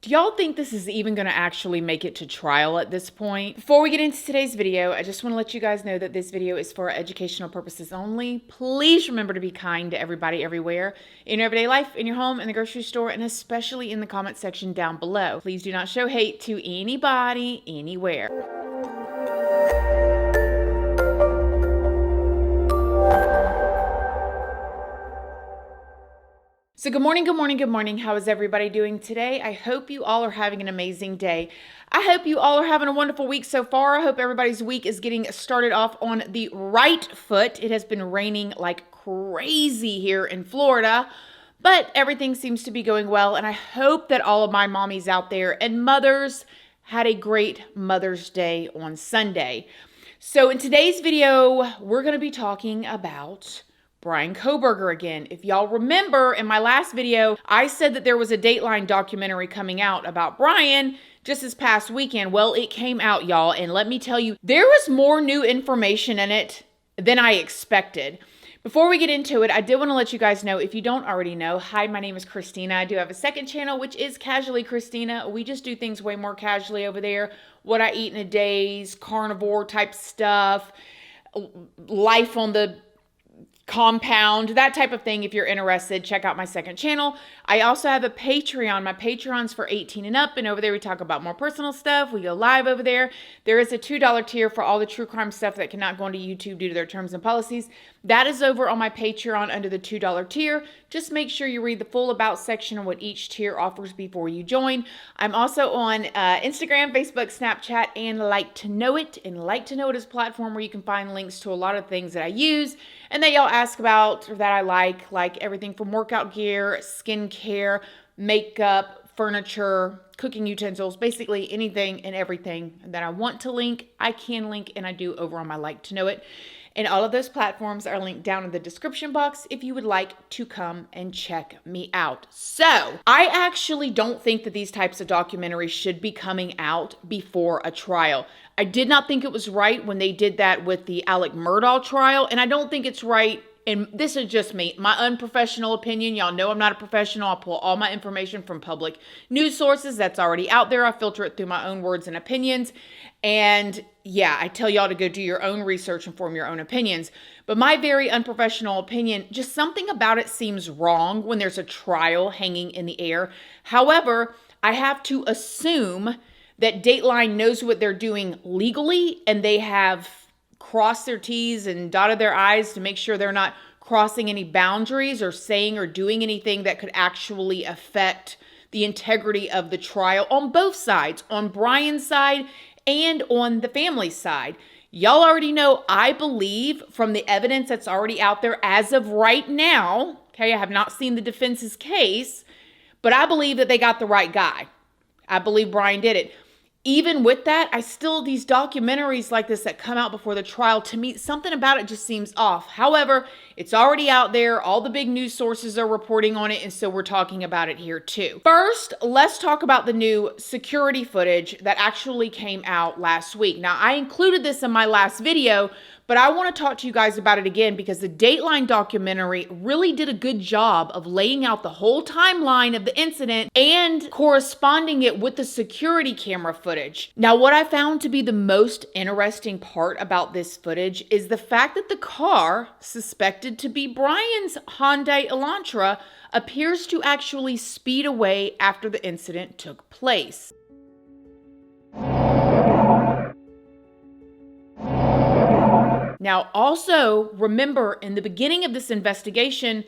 Do y'all think this is even going to actually make it to trial at this point? Before we get into today's video, I just want to let you guys know that this video is for educational purposes only. Please remember to be kind to everybody everywhere, in your everyday life, in your home, in the grocery store, and especially in the comment section down below. Please do not show hate to anybody, anywhere. So good morning, good morning, good morning. How is everybody doing today? I hope you all are having an amazing day. I hope you all are having a wonderful week so far. I hope everybody's week is getting started off on the right foot. It has been raining like crazy here in Florida, but everything seems to be going well. And I hope that all of my mommies out there and mothers had a great Mother's Day on Sunday. So in today's video, we're going to be talking about Bryan Kohberger again. If y'all remember in my last video, I said that there was a Dateline documentary coming out about Bryan just this past weekend. Well, it came out, y'all, and let me tell you, there was more new information in it than I expected. Before we get into it, I did want to let you guys know, if you don't already know, hi, my name is Christina. I do have a second channel, which is Casually Christina. We just do things way more casually over there. What I eat in a day's carnivore type stuff, life on the compound, that type of thing. If you're interested, check out my second channel. I also have a Patreon. My Patreon's for 18 and up, and over there we talk about more personal stuff. We go live over there. There is a $2 tier for all the true crime stuff that cannot go onto YouTube due to their terms and policies. That is over on my Patreon under the $2 tier. Just make sure you read the full about section on what each tier offers before you join. I'm also on Instagram, Facebook, Snapchat, and Like to Know It. And Like to Know It is a platform where you can find links to a lot of things that I use and that y'all ask about or that I like everything from workout gear, skincare, makeup, furniture, cooking utensils, basically anything and everything that I want to link, I can link, and I do over on my Like to Know It. And all of those platforms are linked down in the description box if you would like to come and check me out. So, I actually don't think that these types of documentaries should be coming out before a trial. I did not think it was right when they did that with the Alec Murdaugh trial, and I don't think it's right, and this is just me, my unprofessional opinion. Y'all know I'm not a professional. I pull all my information from public news sources that's already out there. I filter it through my own words and opinions. And yeah, I tell y'all to go do your own research and form your own opinions. But my very unprofessional opinion, just something about it seems wrong when there's a trial hanging in the air. However, I have to assume that Dateline knows what they're doing legally, and they have crossed their T's and dotted their I's to make sure they're not crossing any boundaries or saying or doing anything that could actually affect the integrity of the trial on both sides, on Bryan's side and on the family side. Y'all already know, I believe from the evidence that's already out there as of right now, okay, I have not seen the defense's case, but I believe that they got the right guy. I believe Bryan did it. Even with that, these documentaries like this that come out before the trial, to me, something about it just seems off. However, it's already out there. All the big news sources are reporting on it, and so we're talking about it here too. First, let's talk about the new security footage that actually came out last week. Now, I included this in my last video, but I want to talk to you guys about it again because the Dateline documentary really did a good job of laying out the whole timeline of the incident and corresponding it with the security camera footage. Now, what I found to be the most interesting part about this footage is the fact that the car, suspected to be Bryan's Hyundai Elantra, appears to actually speed away after the incident took place. Now, also, remember, in the beginning of this investigation,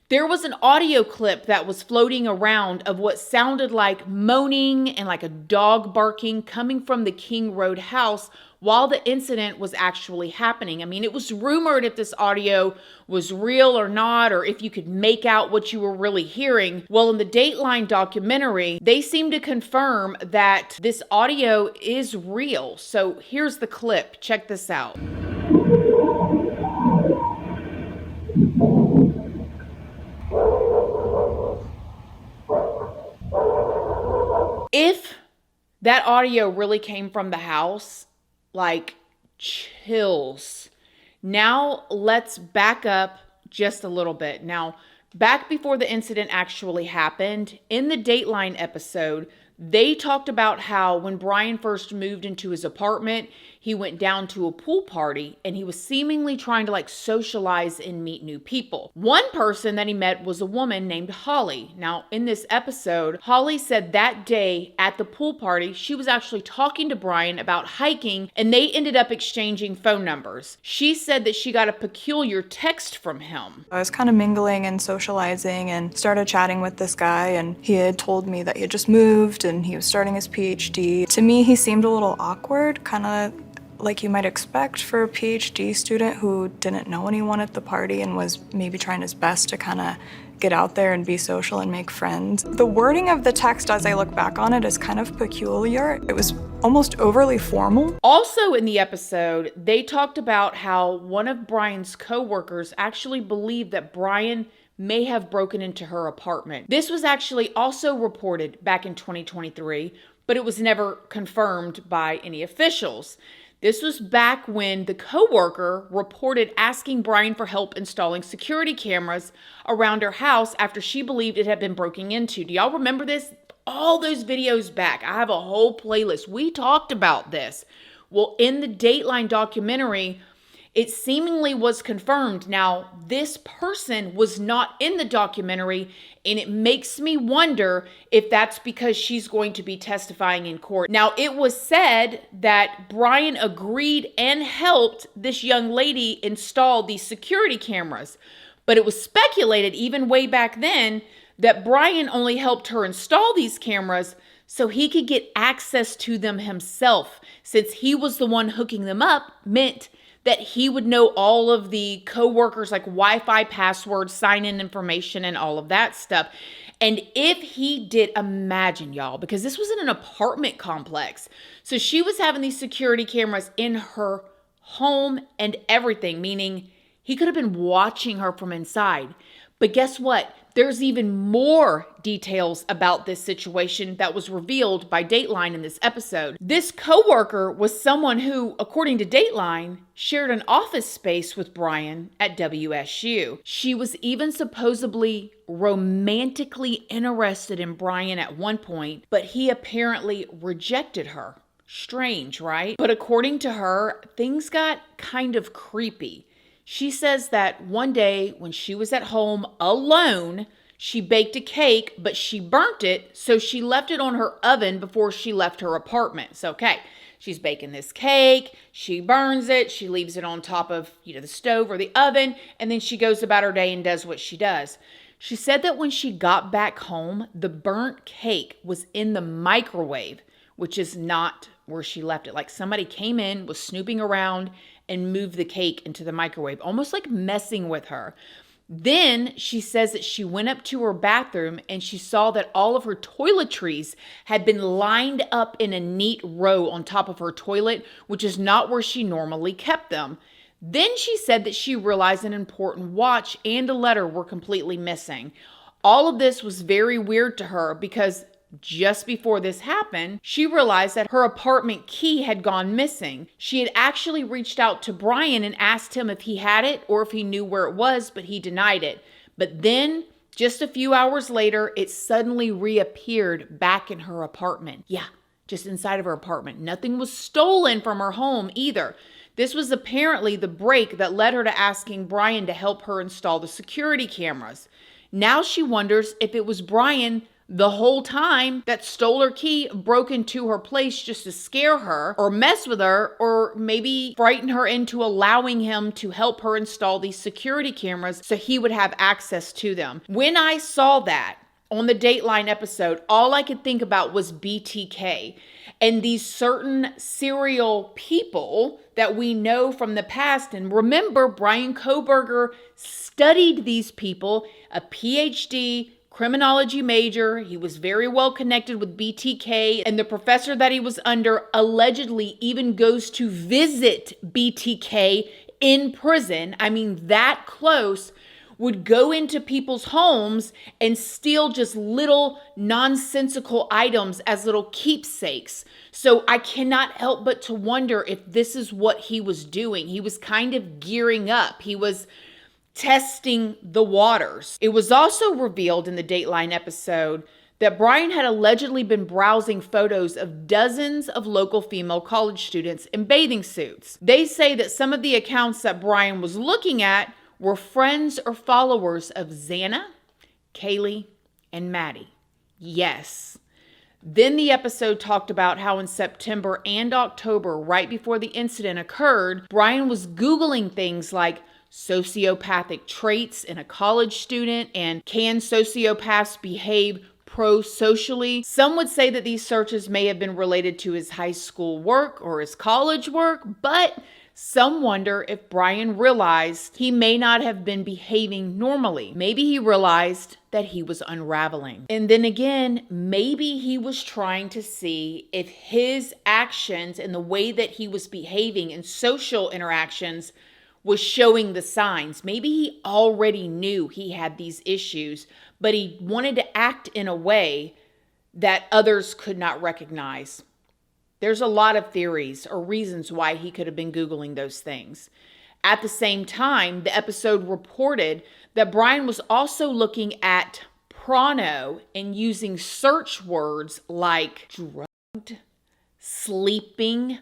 there was an audio clip that was floating around of what sounded like moaning and like a dog barking coming from the King Road house while the incident was actually happening. I mean, it was rumored if this audio was real or not, or if you could make out what you were really hearing. Well, in the Dateline documentary, they seem to confirm that this audio is real. So here's the clip. Check this out. If that audio really came from the house, like chills. Now let's back up just a little bit. Now, back before the incident actually happened, in the Dateline episode, They talked about how when Bryan first moved into his apartment, he went down to a pool party and he was seemingly trying to socialize and meet new people. One person that he met was a woman named Holly. Now, in this episode, Holly said that day at the pool party, she was actually talking to Bryan about hiking and they ended up exchanging phone numbers. She said that she got a peculiar text from him. I was kind of mingling and socializing and started chatting with this guy, and he had told me that he had just moved and he was starting his PhD. To me, he seemed a little awkward, kind of like you might expect for a PhD student who didn't know anyone at the party and was maybe trying his best to kind of get out there and be social and make friends. The wording of the text as I look back on it is kind of peculiar. It was almost overly formal. Also in the episode, they talked about how one of Bryan's coworkers actually believed that Bryan may have broken into her apartment. This was actually also reported back in 2023, but it was never confirmed by any officials. This was back when the coworker reported asking Bryan for help installing security cameras around her house after she believed it had been broken into. Do y'all remember this? All those videos back. I have a whole playlist. We talked about this. Well, in the Dateline documentary, it seemingly was confirmed. Now, this person was not in the documentary, and it makes me wonder if that's because she's going to be testifying in court. Now, it was said that Bryan agreed and helped this young lady install these security cameras, but it was speculated even way back then that Bryan only helped her install these cameras so he could get access to them himself. Since he was the one hooking them up, meant that he would know all of the coworkers' Wi-Fi passwords, sign-in information, and all of that stuff. And if he did, imagine y'all, because this was in an apartment complex. So she was having these security cameras in her home and everything, meaning he could have been watching her from inside. But guess what? There's even more details about this situation that was revealed by Dateline in this episode. This coworker was someone who, according to Dateline, shared an office space with Bryan at WSU. She was even supposedly romantically interested in Bryan at one point, but he apparently rejected her. Strange, right? But according to her, things got kind of creepy. She says that one day when she was at home alone, she baked a cake, but she burnt it, so she left it on her oven before she left her apartment. So, okay, she's baking this cake, she burns it, she leaves it on top of, the stove or the oven, and then she goes about her day and does what she does. She said that when she got back home, the burnt cake was in the microwave, which is not where she left it. Like somebody came in, was snooping around, and moved the cake into the microwave, almost like messing with her. Then she says that she went up to her bathroom and she saw that all of her toiletries had been lined up in a neat row on top of her toilet, which is not where she normally kept them. Then she said that she realized an important watch and a letter were completely missing. All of this was very weird to her because just before this happened, she realized that her apartment key had gone missing. She had actually reached out to Bryan and asked him if he had it or if he knew where it was, but he denied it. But then, just a few hours later, it suddenly reappeared back in her apartment. Yeah, just inside of her apartment. Nothing was stolen from her home either. This was apparently the break that led her to asking Bryan to help her install the security cameras. Now she wonders if it was Bryan the whole time that stole her key, broke into her place just to scare her or mess with her or maybe frighten her into allowing him to help her install these security cameras so he would have access to them. When I saw that on the Dateline episode, all I could think about was BTK and these certain serial people that we know from the past. And remember, Bryan Kohberger studied these people, a PhD, criminology major. He was very well connected with BTK, and the professor that he was under allegedly even goes to visit BTK in prison. I mean, that close, would go into people's homes and steal just little nonsensical items as little keepsakes. So I cannot help but to wonder if this is what he was doing. He was kind of gearing up. He was testing the waters. It was also revealed in the Dateline episode that Bryan had allegedly been browsing photos of dozens of local female college students in bathing suits. They say that some of the accounts that Bryan was looking at were friends or followers of Xana, Kaylee, and Maddie. Yes. Then the episode talked about how in September and October, right before the incident occurred, Bryan was Googling things like sociopathic traits in a college student and can sociopaths behave pro-socially. Some would say that these searches may have been related to his high school work or his college work, but some wonder if Bryan realized he may not have been behaving normally. Maybe he realized that he was unraveling. And then again, maybe he was trying to see if his actions and the way that he was behaving in social interactions was showing the signs. Maybe he already knew he had these issues, but he wanted to act in a way that others could not recognize. There's a lot of theories or reasons why he could have been Googling those things. At the same time, the episode reported that Bryan was also looking at porno and using search words like drugged, sleeping,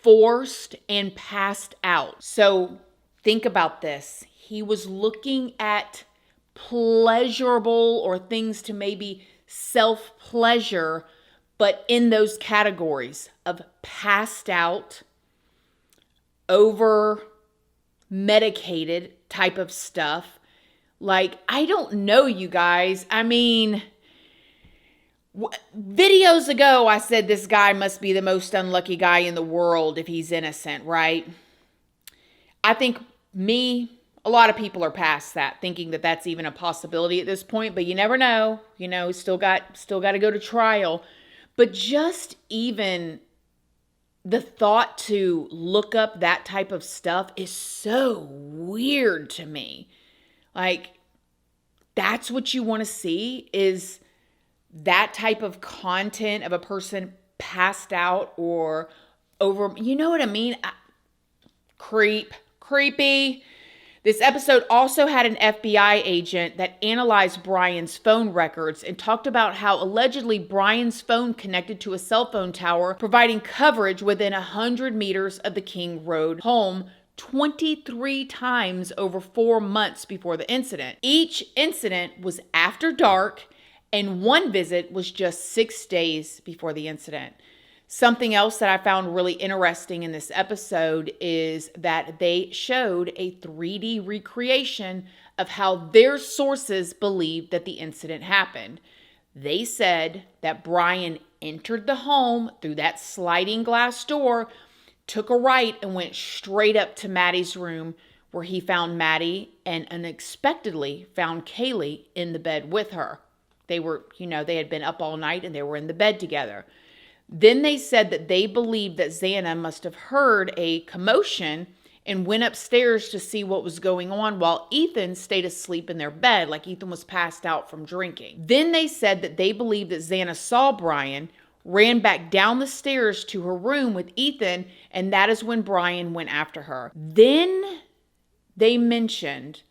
forced, and passed out. So think about this. He was looking at pleasurable or things to maybe self-pleasure, but in those categories of passed out, over medicated type of stuff. Like, I don't know, you guys. I mean, videos ago, I said this guy must be the most unlucky guy in the world if he's innocent, right? I think a lot of people are past that, thinking that that's even a possibility at this point, but you never know. You know, still got to go to trial. But just even the thought to look up that type of stuff is so weird to me. Like, that's what you want to see, is that type of content of a person passed out or over, you know what I mean? Creepy. This episode also had an FBI agent that analyzed Bryan's phone records and talked about how allegedly Bryan's phone connected to a cell phone tower, providing coverage within 100 meters of the King Road home 23 times over 4 months before the incident. Each incident was after dark, and one visit was just 6 days before the incident. Something else that I found really interesting in this episode is that they showed a 3D recreation of how their sources believed that the incident happened. They said that Bryan entered the home through that sliding glass door, took a right, and went straight up to Maddie's room, where he found Maddie and unexpectedly found Kaylee in the bed with her. They were, they had been up all night and they were in the bed together. Then they said that they believed that Xana must have heard a commotion and went upstairs to see what was going on while Ethan stayed asleep in their bed, like Ethan was passed out from drinking. Then they said that they believed that Xana saw Bryan, ran back down the stairs to her room with Ethan, and that is when Bryan went after her. Then they mentioned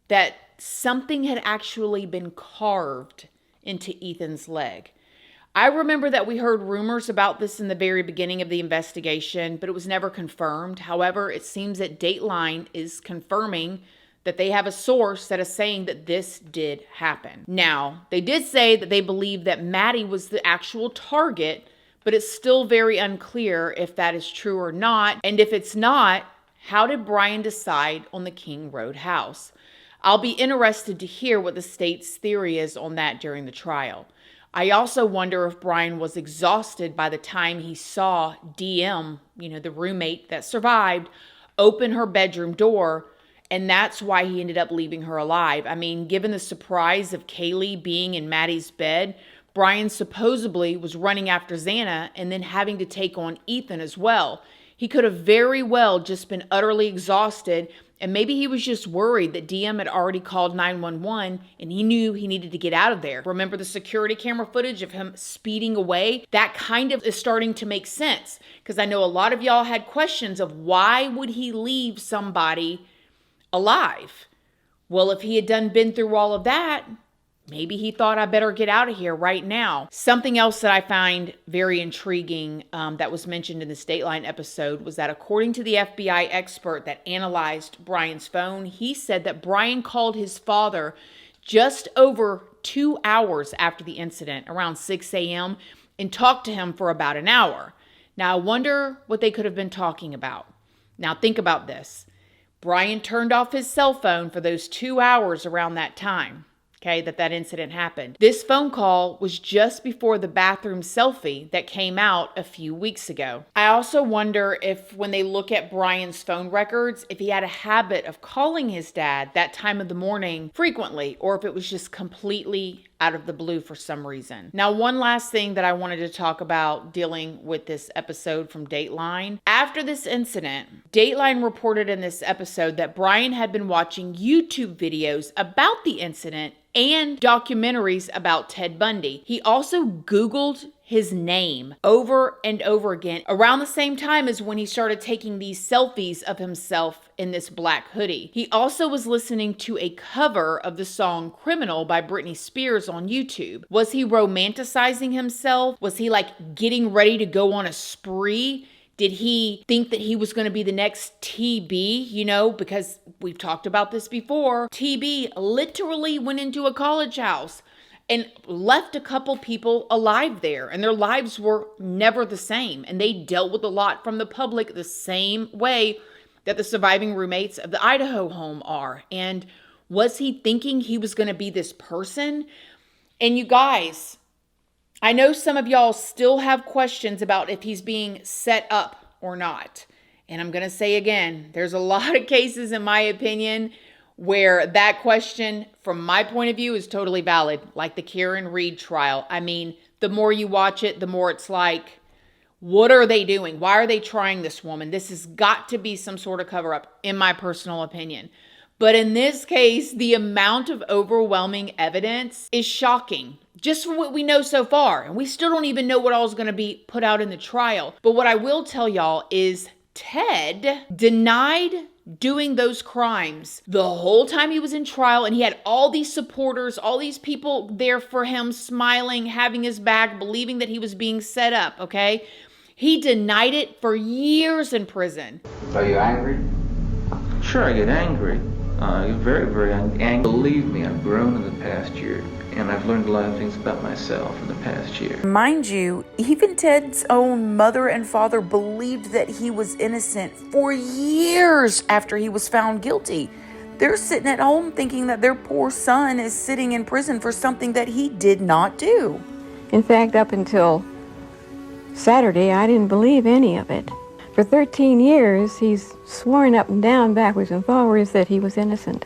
that something had actually been carved into Ethan's leg. I remember that we heard rumors about this in the very beginning of the investigation, but it was never confirmed. However, it seems that Dateline is confirming that they have a source that is saying that this did happen. Now, they did say that they believe that Maddie was the actual target, but it's still very unclear if that is true or not. And if it's not, how did Bryan decide on the King Road house? I'll be interested to hear what the state's theory is on that during the trial. I also wonder if Bryan was exhausted by the time he saw DM, the roommate that survived, open her bedroom door, and that's why he ended up leaving her alive. I mean, given the surprise of Kaylee being in Maddie's bed, Bryan supposedly was running after Xana and then having to take on Ethan as well. He could have very well just been utterly exhausted, and maybe he was just worried that DM had already called 911 and he knew he needed to get out of there. Remember the security camera footage of him speeding away? That kind of is starting to make sense, because I know a lot of y'all had questions of why would he leave somebody alive? Well, if he had been through all of that, Maybe he thought, I better get out of here right now. Something else that I find very intriguing that was mentioned in the Dateline episode was that according to the FBI expert that analyzed Bryan's phone, he said that Bryan called his father just over 2 hours after the incident, around 6 a.m., and talked to him for about an hour. Now, I wonder what they could have been talking about. Now, think about this. Bryan turned off his cell phone for those 2 hours around that time. Okay, that incident happened. This phone call was just before the bathroom selfie that came out a few weeks ago. I also wonder if when they look at Bryan's phone records, if he had a habit of calling his dad that time of the morning frequently, or if it was just completely out of the blue for some reason. Now, one last thing that I wanted to talk about dealing with this episode from Dateline. After this incident, Dateline reported in this episode that Bryan had been watching YouTube videos about the incident and documentaries about Ted Bundy. He also Googled his name over and over again around the same time as when he started taking these selfies of himself in this black hoodie. He also was listening to a cover of the song Criminal by Britney Spears on YouTube. Was he romanticizing himself? Was he like getting ready to go on a spree? Did he think that he was going to be the next TB? You know, because we've talked about this before. TB literally went into a college house and left a couple people alive there, and their lives were never the same. And they dealt with a lot from the public the same way that the surviving roommates of the Idaho home are. And was he thinking he was going to be this person? And you guys, I know some of y'all still have questions about if he's being set up or not. And I'm going to say again, there's a lot of cases, in my opinion, where that question, from my point of view, is totally valid. Like the Karen Reed trial. I mean, the more you watch it, the more it's like, what are they doing? Why are they trying this woman? This has got to be some sort of cover up, in my personal opinion. But in this case, the amount of overwhelming evidence is shocking. Just from what we know so far. And we still don't even know what all is going to be put out in the trial. But what I will tell y'all is Ted denied doing those crimes the whole time he was in trial. And he had all these supporters, all these people there for him, smiling, having his back, believing that he was being set up, okay? He denied it for years in prison. Are you angry? Sure, I get angry. I get very, very angry. Believe me, I've grown in the past year, and I've learned a lot of things about myself in the past year. Mind you, even Ted's own mother and father believed that he was innocent for years after he was found guilty. They're sitting at home thinking that their poor son is sitting in prison for something that he did not do. In fact, up until Saturday, I didn't believe any of it. For 13 years, he's sworn up and down, backwards and forwards, that he was innocent.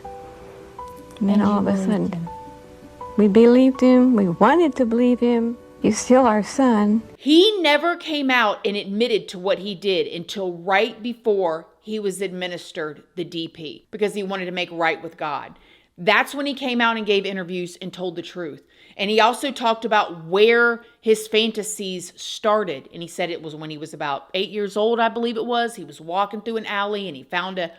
And then all of a sudden, we believed him. We wanted to believe him. He's still our son. He never came out and admitted to what he did until right before he was administered the DP, because he wanted to make right with God. That's when he came out and gave interviews and told the truth. And he also talked about where his fantasies started. And he said it was when he was about 8 years old, I believe it was. He was walking through an alley and he found a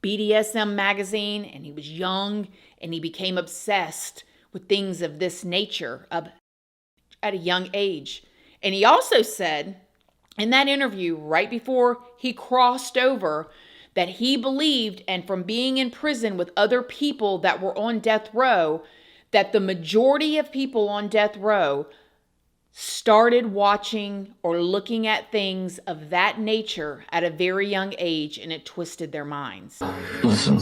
BDSM magazine, and he was young and he became obsessed with things of this nature at a young age. And he also said in that interview right before he crossed over that he believed, and from being in prison with other people that were on death row, that the majority of people on death row started watching or looking at things of that nature at a very young age, and it twisted their minds. Listen,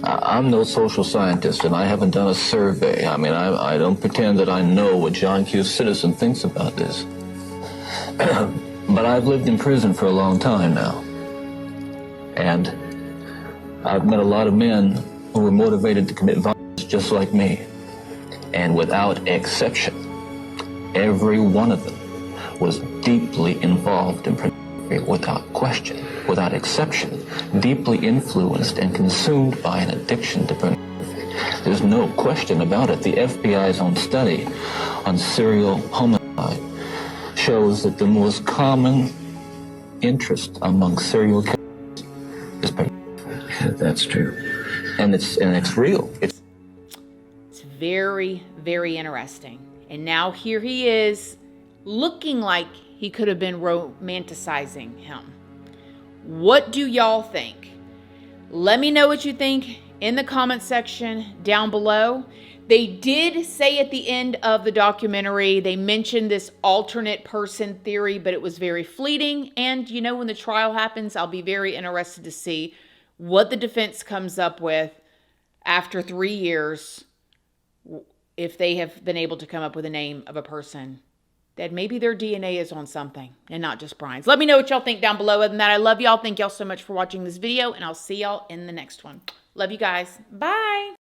I'm no social scientist, and I haven't done a survey. I mean, I don't pretend that I know what John Q. Citizen thinks about this. But I've lived in prison for a long time now. And I've met a lot of men who were motivated to commit violence just like me. And without exception, every one of them was deeply involved in pornography, without question, without exception, deeply influenced and consumed by an addiction to pornography. There's no question about it. The FBI's own study on serial homicide shows that the most common interest among serial killers is pornography. That's true. And it's real. It's very, very interesting. And now here he is, looking like he could have been romanticizing him. What do y'all think? Let me know what you think in the comment section down below. They did say at the end of the documentary, they mentioned this alternate person theory, but it was very fleeting. And you know, when the trial happens, I'll be very interested to see what the defense comes up with after 3 years, if they have been able to come up with a name of a person that maybe their DNA is on something and not just Bryan's. Let me know what y'all think down below. Other than that, I love y'all. Thank y'all so much for watching this video, and I'll see y'all in the next one. Love you guys. Bye.